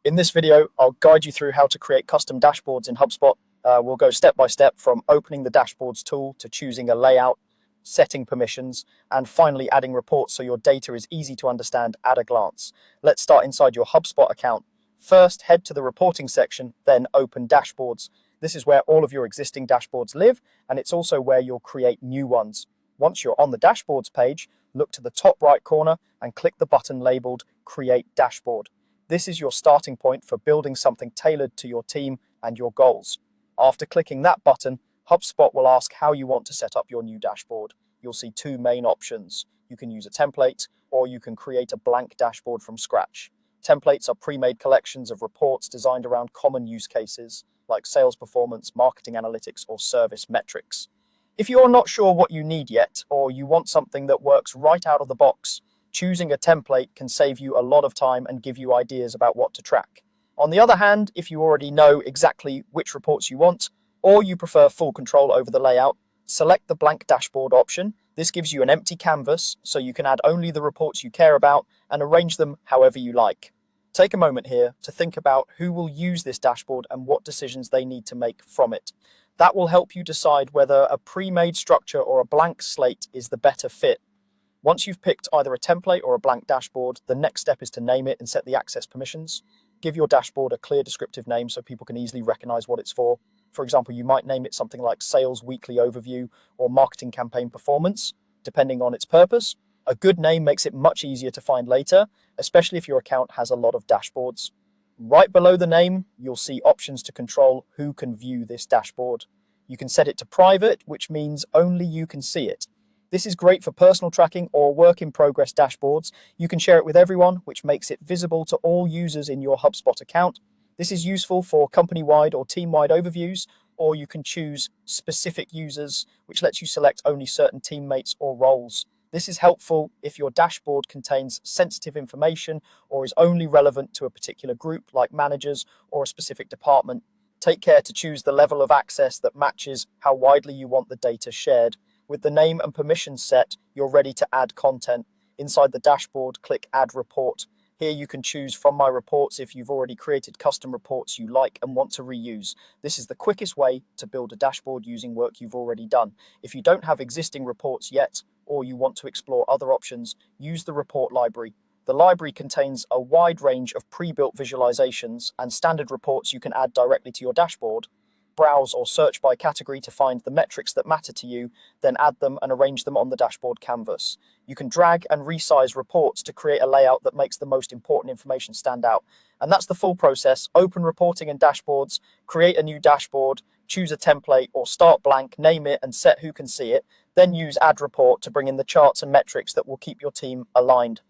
In this video, I'll guide you through how to create custom dashboards in HubSpot. We'll go step by step from opening the dashboards tool to choosing a layout, setting permissions, and finally adding reports so your data is easy to understand at a glance. Let's start inside your HubSpot account. First, head to the reporting section, then open dashboards. This is where all of your existing dashboards live, and it's also where you'll create new ones. Once you're on the dashboards page, look to the top right corner and click the button labeled Create Dashboard. This is your starting point for building something tailored to your team and your goals. After clicking that button, HubSpot will ask how you want to set up your new dashboard. You'll see two main options. You can use a template, or you can create a blank dashboard from scratch. Templates are pre-made collections of reports designed around common use cases, like sales performance, marketing analytics, or service metrics. If you're not sure what you need yet, or you want something that works right out of the box, choosing a template can save you a lot of time and give you ideas about what to track. On the other hand, if you already know exactly which reports you want, or you prefer full control over the layout, select the blank dashboard option. This gives you an empty canvas, so you can add only the reports you care about and arrange them however you like. Take a moment here to think about who will use this dashboard and what decisions they need to make from it. That will help you decide whether a pre-made structure or a blank slate is the better fit. Once you've picked either a template or a blank dashboard, the next step is to name it and set the access permissions. Give your dashboard a clear descriptive name so people can easily recognize what it's for. For example, you might name it something like Sales Weekly Overview or Marketing Campaign Performance, depending on its purpose. A good name makes it much easier to find later, especially if your account has a lot of dashboards. Right below the name, you'll see options to control who can view this dashboard. You can set it to private, which means only you can see it. This is great for personal tracking or work-in-progress dashboards. You can share it with everyone, which makes it visible to all users in your HubSpot account. This is useful for company-wide or team-wide overviews, or you can choose specific users, which lets you select only certain teammates or roles. This is helpful if your dashboard contains sensitive information or is only relevant to a particular group, like managers or a specific department. Take care to choose the level of access that matches how widely you want the data shared. With the name and permissions set, you're ready to add content. Inside the dashboard, click Add Report. Here you can choose from My Reports if you've already created custom reports you like and want to reuse. This is the quickest way to build a dashboard using work you've already done. If you don't have existing reports yet, or you want to explore other options, use the report library. The library contains a wide range of pre-built visualizations and standard reports you can add directly to your dashboard. Browse or search by category to find the metrics that matter to you, then add them and arrange them on the dashboard canvas. You can drag and resize reports to create a layout that makes the most important information stand out. And that's the full process. Open reporting and dashboards, create a new dashboard, choose a template or start blank, name it and set who can see it, then use Add Report to bring in the charts and metrics that will keep your team aligned.